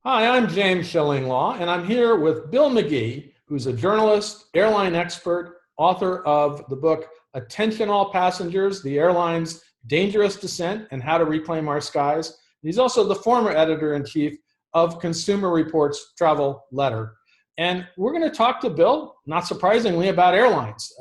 Hi, I'm James Shillinglaw, and I'm here with Bill McGee, who's a journalist, airline expert, author of the book Attention All Passengers, the Airline's Dangerous Descent and How to Reclaim Our Skies. He's also the former editor-in-chief of Consumer Reports Travel Letter. And we're going to talk to Bill, not surprisingly, about airlines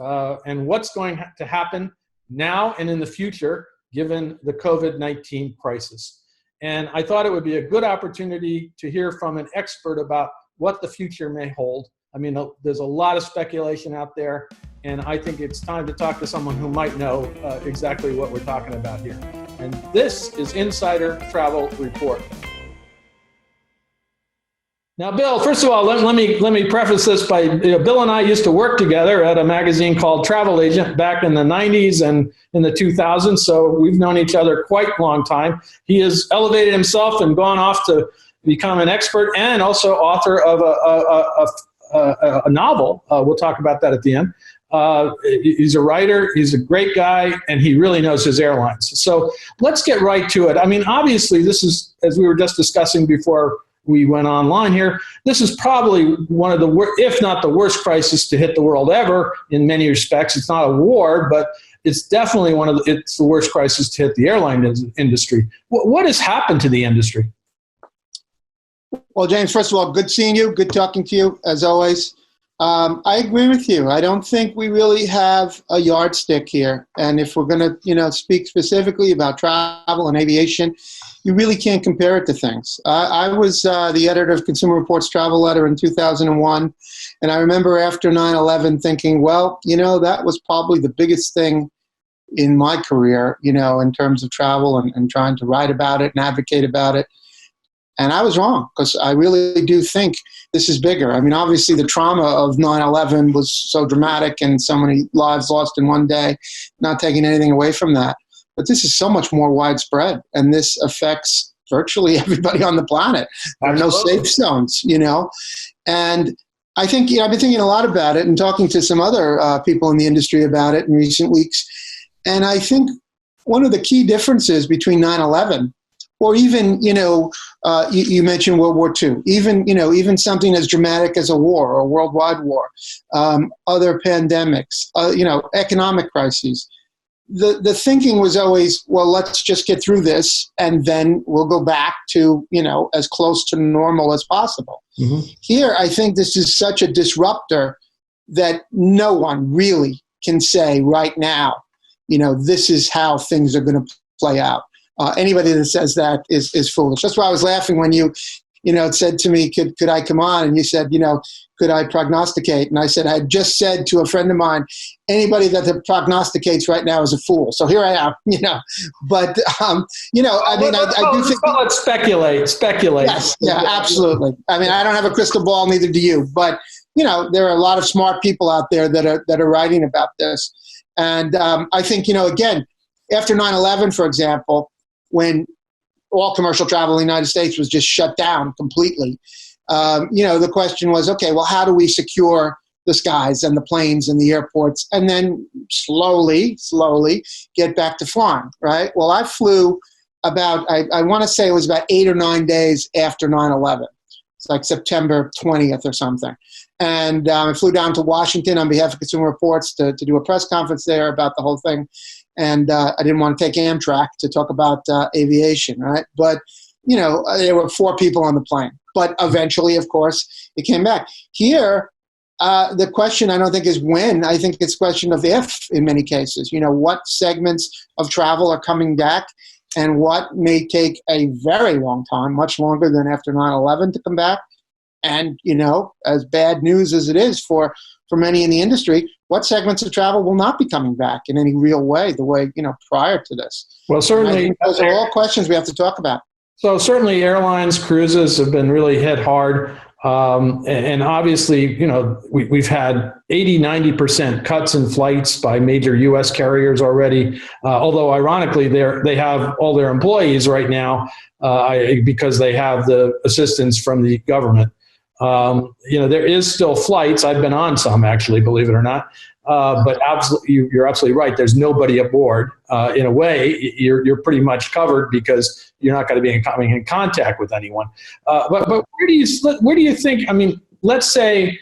and what's going to happen now and in the future, given the COVID-19 crisis. And I thought it would be a good opportunity to hear from an expert about what the future may hold. I mean, there's a lot of speculation out there, and I think it's time to talk to someone who might know exactly what we're talking about here. And this is Insider Travel Report. Now, Bill, first of all, let me preface this by, Bill and I used to work together at a magazine called Travel Agent back in the 90s and in the 2000s, so we've known each other quite a long time. He has elevated himself and gone off to become an expert and also author of a novel. We'll talk about that at the end. He's a writer, he's a great guy, and he really knows his airlines. So let's get right to it. I mean, obviously, this is, as we were just discussing before we went online here, this is probably one of the if not the worst crisis to hit the world ever in many respects. It's not a war, but it's definitely it's the worst crisis to hit the airline industry. What has happened to the industry? Well, James, first of all, good seeing you. Good talking to you, as always. I agree with you. I don't think we really have a yardstick here. And if we're going to, speak specifically about travel and aviation, you really can't compare it to things. I was the editor of Consumer Reports Travel Letter in 2001. And I remember after 9/11 thinking, well, that was probably the biggest thing in my career, in terms of travel and trying to write about it and advocate about it. And I was wrong, because I really do think this is bigger. I mean, obviously the trauma of 9/11 was so dramatic and so many lives lost in one day, not taking anything away from that. But this is so much more widespread, and this affects virtually everybody on the planet. There are no safe zones, And I think, I've been thinking a lot about it and talking to some other people in the industry about it in recent weeks. And I think one of the key differences between 9/11 or even, you mentioned World War II, even something as dramatic as a war or a worldwide war, other pandemics, economic crises. The thinking was always, well, let's just get through this and then we'll go back to, as close to normal as possible. Mm-hmm. Here, I think this is such a disruptor that no one really can say right now, this is how things are going to play out. Anybody that says that is foolish. That's why I was laughing when you said to me, could I come on? And you said, could I prognosticate? And I said, I had just said to a friend of mine, anybody that prognosticates right now is a fool. So here I am, But, I do think... Let's speculate. Yes, yeah, absolutely. I mean, I don't have a crystal ball, neither do you. But, there are a lot of smart people out there that are writing about this. And I think, again, after 9/11, for example, when all commercial travel in the United States was just shut down completely, the question was, okay, well, how do we secure the skies and the planes and the airports and then slowly get back to flying, right? Well, I flew about, I want to say it was about 8 or 9 days after 9/11. It's like September 20th or something. And I flew down to Washington on behalf of Consumer Reports to do a press conference there about the whole thing. And I didn't want to take Amtrak to talk about aviation, right? But, there were 4 people on the plane. But eventually, of course, it came back. Here, the question I don't think is when. I think it's a question of if in many cases. What segments of travel are coming back and what may take a very long time, much longer than after 9/11 to come back. And, as bad news as it is for many in the industry, what segments of travel will not be coming back in any real way, the way, prior to this? Well, certainly. Those are all questions we have to talk about. So certainly airlines, cruises have been really hit hard. And obviously, we've had 80-90% cuts in flights by major U.S. carriers already. Although ironically, they have all their employees right now because they have the assistance from the government. There is still flights. I've been on some, actually, believe it or not. But absolutely, you're absolutely right. There's nobody aboard. In a way, you're pretty much covered because you're not going to be coming in contact with anyone. But where do you think? I mean, let's say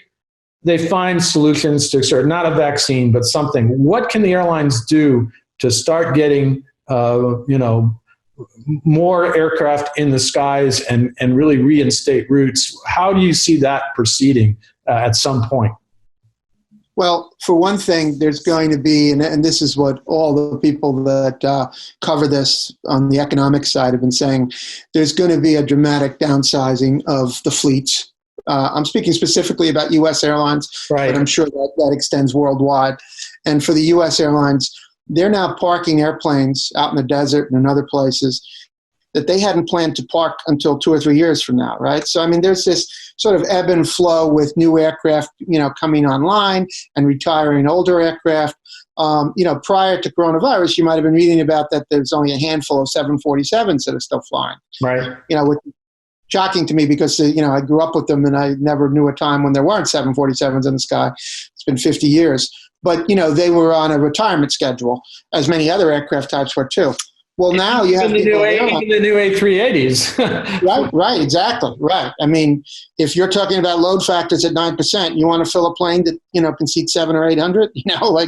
they find solutions to sort of not a vaccine, but something. What can the airlines do to start getting more aircraft in the skies and really reinstate routes? How do you see that proceeding at some point? Well, for one thing, there's going to be, and this is what all the people that cover this on the economic side have been saying, there's going to be a dramatic downsizing of the fleets. I'm speaking specifically about U.S. airlines, right, but I'm sure that extends worldwide. And for the U.S. airlines, they're now parking airplanes out in the desert and in other places that they hadn't planned to park until 2 or 3 years from now, right? So, I mean, there's this sort of ebb and flow with new aircraft, coming online and retiring older aircraft. Prior to coronavirus, you might have been reading about that there's only a handful of 747s that are still flying. Right. Which is shocking to me because, I grew up with them and I never knew a time when there weren't 747s in the sky. It's been 50 years. But, they were on a retirement schedule, as many other aircraft types were too. Well, now you have even the new A380s. Right, exactly, right. I mean, if you're talking about load factors at 9%, you want to fill a plane that can seat 700 or 800.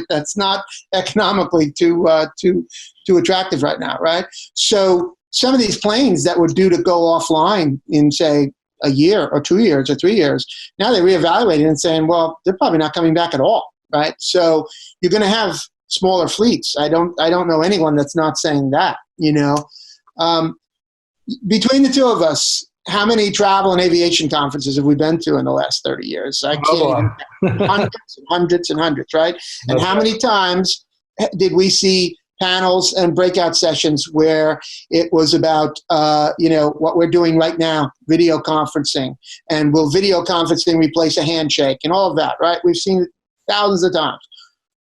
That's not economically too attractive right now, right? So some of these planes that were due to go offline in, say, a year or 2 years or 3 years, now they're reevaluating and saying, well, they're probably not coming back at all, right? So you're going to have smaller fleets. I don't know anyone that's not saying that, Between the two of us, how many travel and aviation conferences have we been to in the last 30 years? I can't even, hundreds and hundreds, right? And how many times did we see panels and breakout sessions where it was about, what we're doing right now, video conferencing, and will video conferencing replace a handshake and all of that, right? We've seen it thousands of times.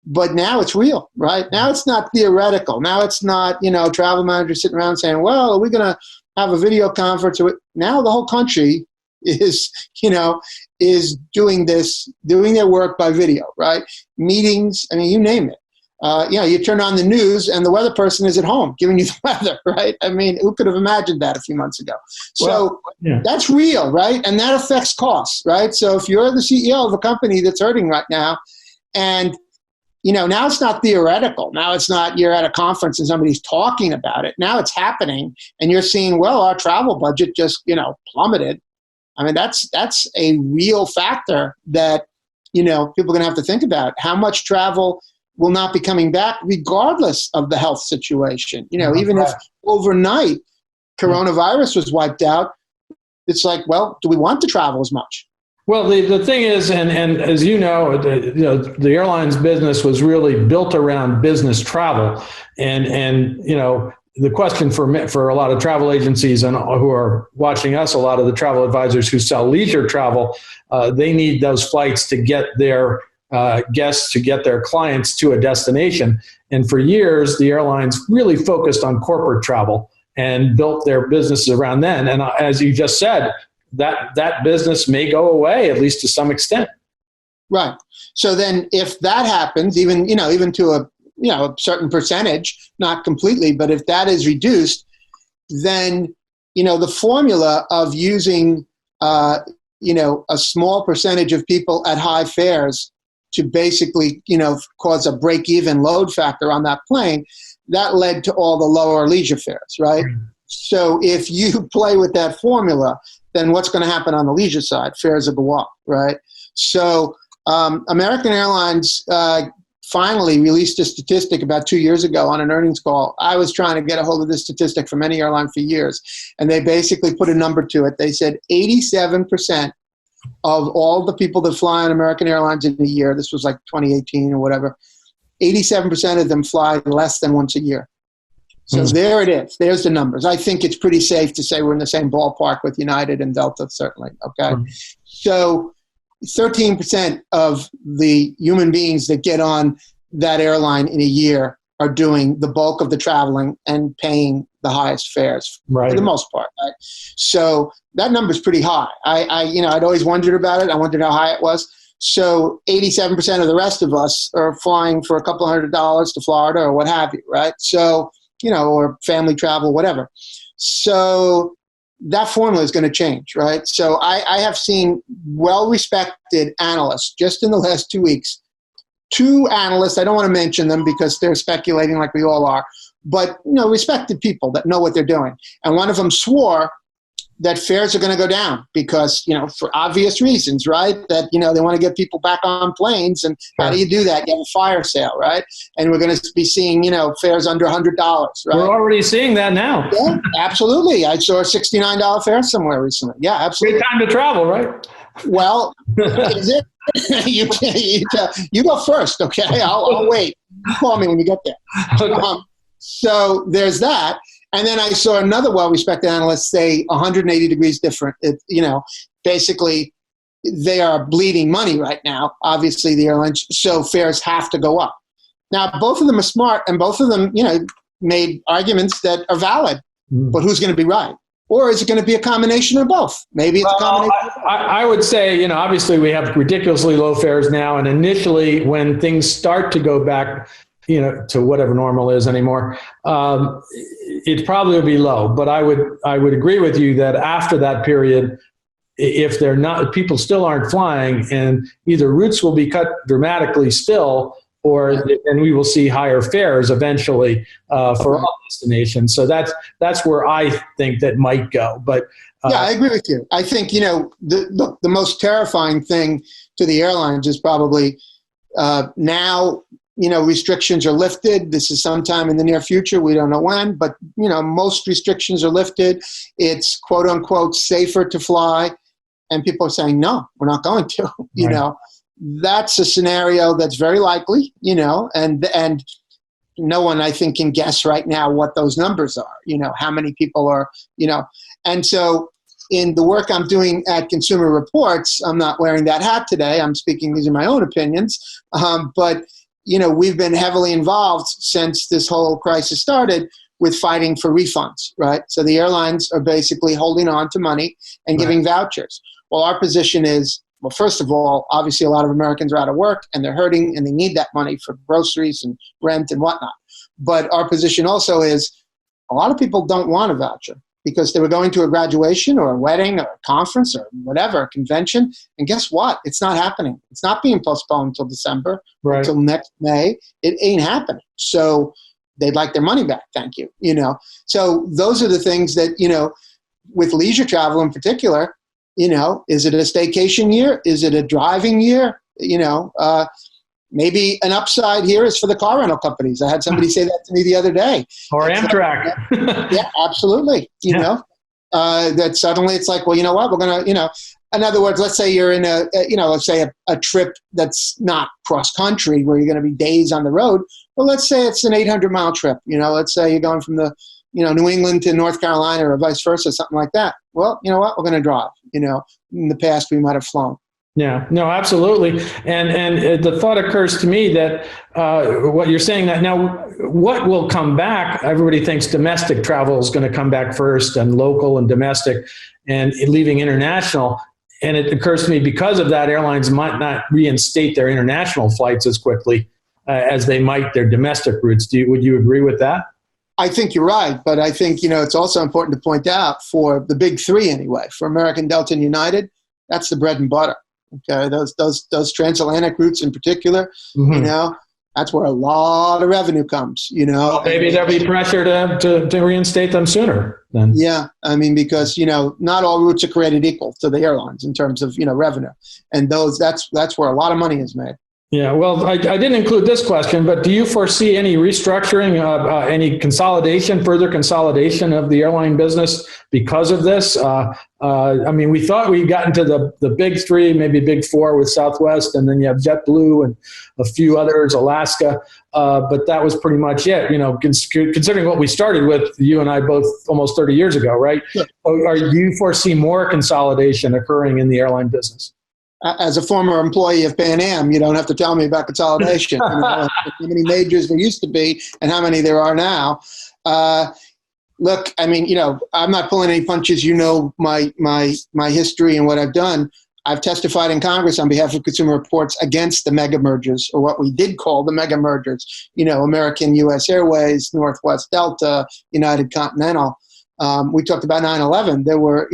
But now it's real, right? Now it's not theoretical. Now it's not, travel managers sitting around saying, well, are we going to have a video conference? Now the whole country is doing this, doing their work by video, right? Meetings, I mean, you name it. You turn on the news and the weather person is at home giving you the weather, right? I mean, who could have imagined that a few months ago? So that's real, right? And that affects costs, right? So if you're the CEO of a company that's hurting right now, and now it's not theoretical. Now it's not you're at a conference and somebody's talking about it. Now it's happening, and you're seeing, well, our travel budget just, plummeted. I mean, that's a real factor that, people are going to have to think about. How much travel will not be coming back regardless of the health situation? Even if overnight coronavirus was wiped out, it's like, well, do we want to travel as much? Well, the thing is, and as you know, the airlines business was really built around business travel, and the question for a lot of travel agencies and who are watching us, a lot of the travel advisors who sell leisure travel, they need those flights to get their guests, to get their clients to a destination. And for years, the airlines really focused on corporate travel and built their businesses around then. And as you just said, that business may go away, at least to some extent. Right. So then if that happens, even to a certain percentage, not completely, but if that is reduced, then, the formula of using, a small percentage of people at high fares to basically, cause a break-even load factor on that plane, that led to all the lower leisure fares, right? So if you play with that formula, then what's going to happen on the leisure side? Fares will go up, right? So American Airlines finally released a statistic about 2 years ago on an earnings call. I was trying to get a hold of this statistic from any airline for years, and they basically put a number to it. They said 87% of all the people that fly on American Airlines in a year, this was like 2018 or whatever, 87% of them fly less than once a year. So there it is. There's the numbers. I think it's pretty safe to say we're in the same ballpark with United and Delta, certainly. Okay. So 13% of the human beings that get on that airline in a year are doing the bulk of the traveling and paying the highest fares for the most part. Right? So that number is pretty high. I'd always wondered about it. I wondered how high it was. So 87% of the rest of us are flying for a couple $100 to Florida or what have you, right? So, or family travel, whatever. So that formula is going to change, right? So I have seen well-respected analysts just in the last 2 weeks. Two analysts, I don't want to mention them because they're speculating like we all are, but respected people that know what they're doing. And one of them swore that fares are going to go down because, for obvious reasons, right? That, they want to get people back on planes. And how do you do that? You have a fire sale, right? And we're going to be seeing, fares under $100, right? We're already seeing that now. Yeah, absolutely. I saw a $69 fare somewhere recently. Yeah, absolutely. Great time to travel, right? Well, is it? You go first, okay? I'll wait. Call me when you get there. Okay. So there's that. And then I saw another well-respected analyst say 180 degrees different. Basically, they are bleeding money right now, obviously, the airlines, so fares have to go up. Now, both of them are smart, and both of them, made arguments that are valid. But who's going to be right? Or is it going to be a combination of both? Maybe it's a combination of both. I would say, obviously we have ridiculously low fares now, and initially when things start to go back, to whatever normal is anymore, it probably will be low. But I would agree with you that after that period, if people still aren't flying, and either routes will be cut dramatically still, and we will see higher fares eventually for all destinations. So that's where I think that might go. But yeah, I agree with you. I think the most terrifying thing to the airlines is probably now. Restrictions are lifted. This is sometime in the near future. We don't know when, but, most restrictions are lifted. It's quote unquote safer to fly. And people are saying, no, we're not going to, Right. That's a scenario that's very likely, and no one, I think, can guess right now what those numbers are, how many people are, and so in the work I'm doing at Consumer Reports, I'm not wearing that hat today. I'm speaking, these are my own opinions, but we've been heavily involved since this whole crisis started with fighting for refunds, right? So the airlines are basically holding on to money and giving vouchers. Well, our position is, well, first of all, obviously a lot of Americans are out of work and they're hurting and they need that money for groceries and rent and whatnot. But our position also is a lot of people don't want a voucher because they were going to a graduation or a wedding or a conference or whatever, a convention. And guess what? It's not happening. It's not being postponed until December, until next May. It ain't happening. So they'd like their money back. Thank you. So those are the things that, with leisure travel in particular, is it a staycation year? Is it a driving year? Maybe an upside here is for the car rental companies. I had somebody say that to me the other day. Or Amtrak. Yeah, absolutely. That suddenly it's like, well, you know what? We're going to, in other words, let's say you're in let's say a trip that's not cross country where you're going to be days on the road. Well, let's say it's an 800-mile trip. Let's say you're going from the, New England to North Carolina or vice versa, something like that. Well, you know what? We're going to drive. In the past, we might have flown. Yeah, no, absolutely. And the thought occurs to me that what you're saying that now, what will come back? Everybody thinks domestic travel is going to come back first, and local and domestic, and leaving international. And it occurs to me because of that, airlines might not reinstate their international flights as quickly as they might their domestic routes. Would you agree with that? I think you're right, but I think it's also important to point out for the big three anyway, for American, Delta, and United, that's the bread and butter. Okay, those transatlantic routes in particular, that's where a lot of revenue comes. Well, maybe there'll be pressure to reinstate them sooner then. Yeah, I mean, because not all routes are created equal to the airlines in terms of revenue, and that's where a lot of money is made. Yeah, well, I didn't include this question, but do you foresee any restructuring, any further consolidation of the airline business because of this? I mean, we thought we'd gotten to the big three, maybe big four with Southwest, and then you have JetBlue and a few others, Alaska, but that was pretty much it, considering what we started with, you and I both almost 30 years ago, right? Sure. Do you foresee more consolidation occurring in the airline business? As a former employee of Pan Am, you don't have to tell me about consolidation. How many majors there used to be and how many there are now. Look, I mean, I'm not pulling any punches. My history and what I've done. I've testified in Congress on behalf of Consumer Reports against the mega mergers, or what we did call the mega mergers. American U.S. Airways, Northwest Delta, United Continental. We talked about 9/11. There were,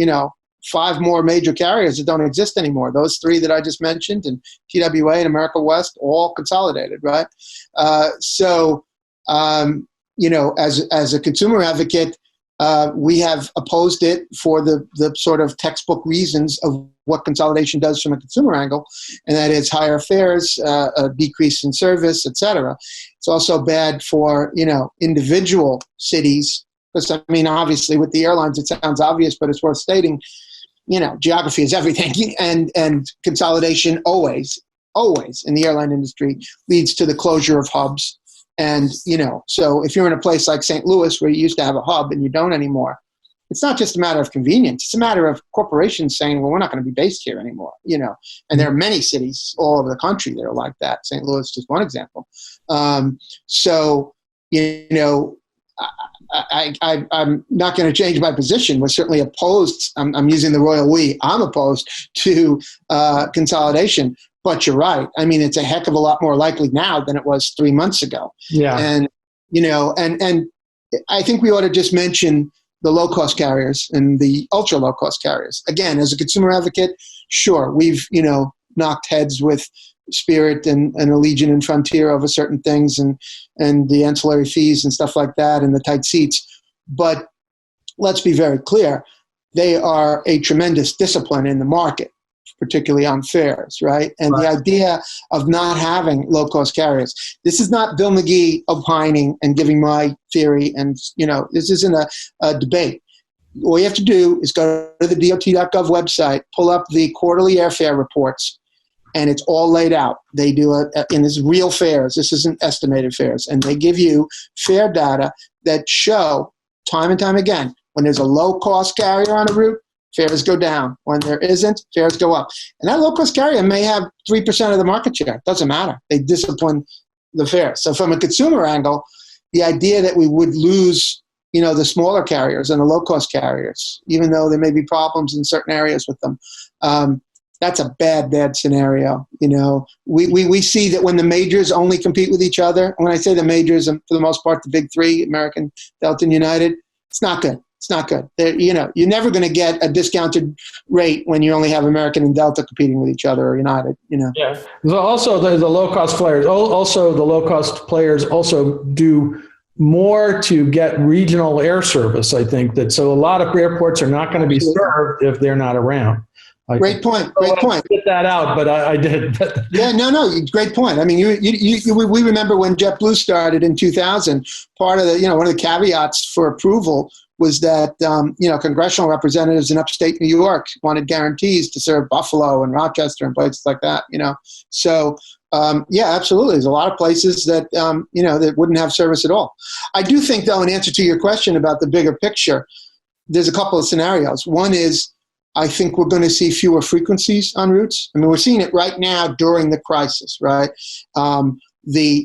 5 more major carriers that don't exist anymore. Those 3 that I just mentioned, and TWA and America West, all consolidated, right? As a consumer advocate, we have opposed it for the sort of textbook reasons of what consolidation does from a consumer angle, and that is higher fares, a decrease in service, et cetera. It's also bad for, individual cities, because, obviously with the airlines, it sounds obvious, but it's worth stating, geography is everything, and consolidation always in the airline industry leads to the closure of hubs. And, so if you're in a place like St. Louis where you used to have a hub and you don't anymore, it's not just a matter of convenience. It's a matter of corporations saying, well, we're not going to be based here anymore, and there are many cities all over the country that are like that. St. Louis is just one example. I'm not going to change my position. We're certainly opposed. I'm using the royal we. I'm opposed to consolidation. But you're right. It's a heck of a lot more likely now than it was 3 months ago. Yeah. And and I think we ought to just mention the low-cost carriers and the ultra-low-cost carriers. Again, as a consumer advocate, sure, we've knocked heads with Spirit and Allegiant and Frontier over certain things, and the ancillary fees and stuff like that, and the tight seats. But let's be very clear, they are a tremendous discipline in the market, particularly on fares, right? And the idea of not having low-cost carriers. This is not Bill McGee opining and giving my theory, and this isn't a debate. All you have to do is go to the DOT.gov website, pull up the quarterly airfare reports, and it's all laid out. They do and this is real fares. This isn't estimated fares. And they give you fare data that show time and time again, when there's a low-cost carrier on a route, fares go down. When there isn't, fares go up. And that low-cost carrier may have 3% of the market share. It doesn't matter. They discipline the fares. So from a consumer angle, the idea that we would lose, the smaller carriers and the low-cost carriers, even though there may be problems in certain areas with them, that's a bad scenario. We see that when the majors only compete with each other, when I say the majors, for the most part, the big 3, American, Delta, and United, it's not good. It's not good. You're never going to get a discounted rate when you only have American and Delta competing with each other, or United. Yeah. So also the low-cost players. Also, the low-cost players also do more to get regional air service. I think that so a lot of airports are not going to be served if they're not around. Great point. Get that out, but I did. Yeah, no, great point. We remember when JetBlue started in 2000. Part of the, one of the caveats for approval was that congressional representatives in upstate New York wanted guarantees to serve Buffalo and Rochester and places like that. So absolutely. There's a lot of places that that wouldn't have service at all. I do think, though, in answer to your question about the bigger picture, there's a couple of scenarios. One is, I think we're going to see fewer frequencies on routes. We're seeing it right now during the crisis, right? The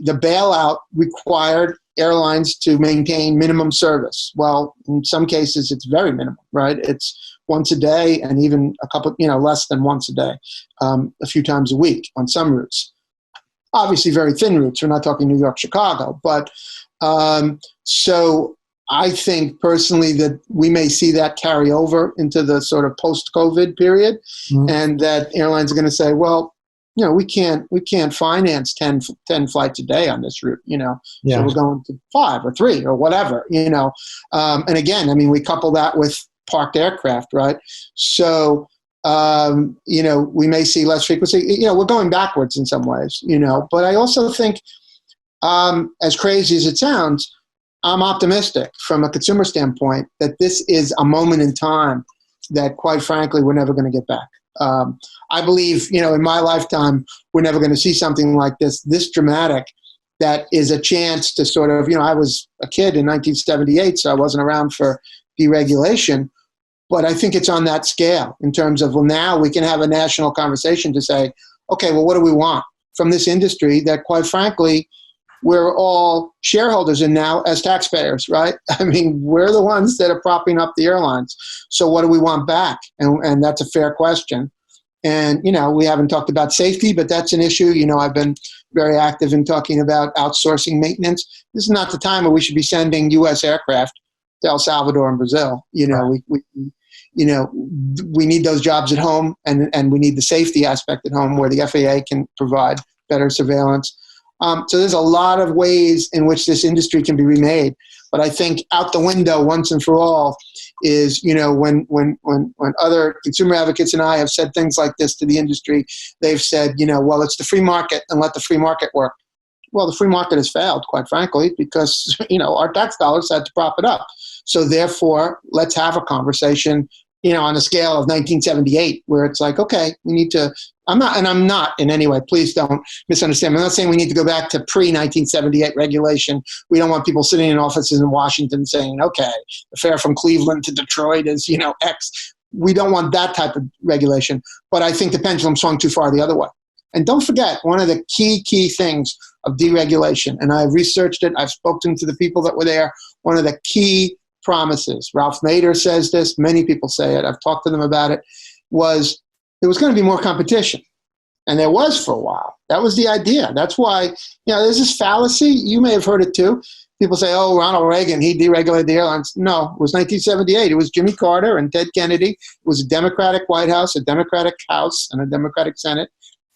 bailout required airlines to maintain minimum service. Well, in some cases, it's very minimal, right? It's once a day, and even a couple, less than once a day, a few times a week on some routes. Obviously, very thin routes. We're not talking New York, Chicago, but so I think personally that we may see that carry over into the sort of post-COVID period, and that airlines are going to say, well, we can't finance 10 flights a day on this route, so we're going to 5 or 3 or whatever, and again, we couple that with parked aircraft, right? So, we may see less frequency, we're going backwards in some ways, but I also think, as crazy as it sounds, I'm optimistic from a consumer standpoint that this is a moment in time that, quite frankly, we're never going to get back. I believe, in my lifetime, we're never going to see something like this dramatic, that is a chance to sort of, I was a kid in 1978, so I wasn't around for deregulation, but I think it's on that scale in terms of, well, now we can have a national conversation to say, okay, well, what do we want from this industry that, quite frankly, we're all shareholders in now as taxpayers, right? We're the ones that are propping up the airlines. So what do we want back? And that's a fair question. And, we haven't talked about safety, but that's an issue. I've been very active in talking about outsourcing maintenance. This is not the time where we should be sending U.S. aircraft to El Salvador and Brazil. Right. We need those jobs at home, and we need the safety aspect at home where the FAA can provide better surveillance. So there's a lot of ways in which this industry can be remade. But I think out the window once and for all is, when other consumer advocates and I have said things like this to the industry, they've said, well, it's the free market and let the free market work. Well, the free market has failed, quite frankly, because, our tax dollars had to prop it up. So therefore, let's have a conversation, on a scale of 1978, where it's like, okay, we need to, I'm not in any way, please don't misunderstand. I'm not saying we need to go back to pre-1978 regulation. We don't want people sitting in offices in Washington saying, okay, the fare from Cleveland to Detroit is, X. We don't want that type of regulation. But I think the pendulum swung too far the other way. And don't forget, one of the key things of deregulation, and I've researched it, I've spoken to the people that were there, one of the key promises, Ralph Nader says this, many people say it, I've talked to them about it, was there was going to be more competition. And there was for a while. That was the idea. That's why, there's this fallacy, you may have heard it too. People say, oh, Ronald Reagan, he deregulated the airlines. No, it was 1978. It was Jimmy Carter and Ted Kennedy. It was a Democratic White House, a Democratic House, and a Democratic Senate.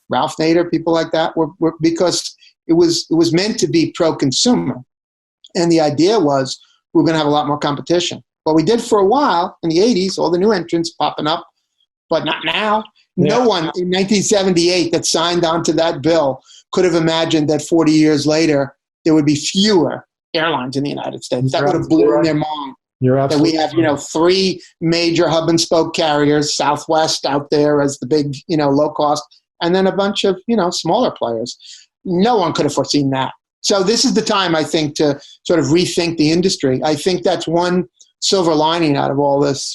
Ralph Nader, people like that, were because it was meant to be pro-consumer. And the idea was we're going to have a lot more competition. Well, we did for a while in the 80s, all the new entrants popping up, but not now. Yeah. No one in 1978 that signed on to that bill could have imagined that 40 years later there would be fewer airlines in the United States. That would have blown their mind. You're absolutely that we have, 3 major hub and spoke carriers, Southwest out there as the big, low cost, and then a bunch of, smaller players. No one could have foreseen that. So this is the time, I think, to sort of rethink the industry. I think that's one silver lining out of all this,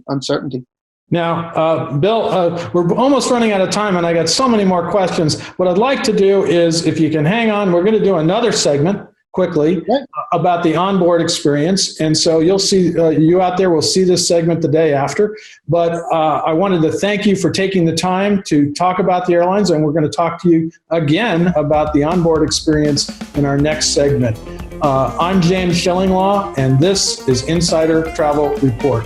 uncertainty. Now, Bill, we're almost running out of time, and I got so many more questions. What I'd like to do is, if you can hang on, we're going to do another segment quickly about the onboard experience. And so you'll see, you out there will see this segment the day after. But I wanted to thank you for taking the time to talk about the airlines, and we're going to talk to you again about the onboard experience in our next segment. I'm James Shillinglaw, and this is Insider Travel Report.